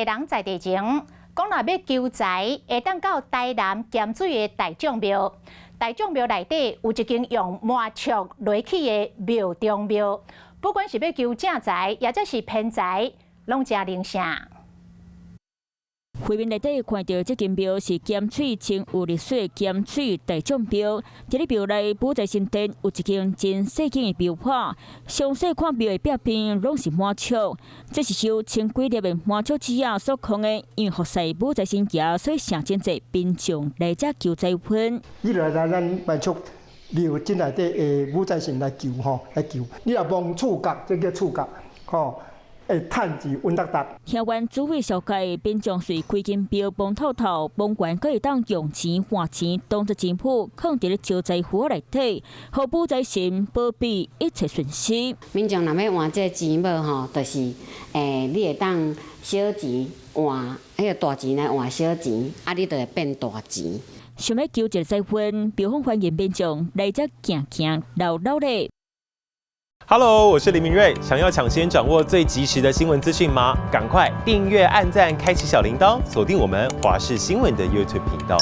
人在地前讲，若要求财，会当到台南咸水的大众庙。大众庙内底有一间用麻竹垒起的庙中庙，不管是要求正财，也则是偏财，拢真灵圣。画面内底看到这间庙是咸水清有历史的咸水大众庙。这个庙内武财神殿有一间真细间的庙画，详细看庙的壁边拢是麻竹，这是受千几粒的麻竹枝仔所控的，因为服侍武财神爷，所以成真侪民众来这求财运。你来咱麻竹庙真内底的武财神来求来求。你若望触角，这叫触角，会趁钱稳得得。听完主委小解，民众随规间庙帮透透，帮完可以当用钱换钱，当作钱铺放伫咧招财符内底，互武财神保庇一切顺心。民众若要换这钱无就是你会当小钱换迄个大钱来换小钱，你就会变大钱。想要求一个财运，庙方欢迎民众来这行行绕绕咧。Hello， 我是林明瑞。想要抢先掌握最及时的新闻资讯吗？赶快订阅、按赞、开启小铃铛，锁定我们华视新闻的 YouTube 频道。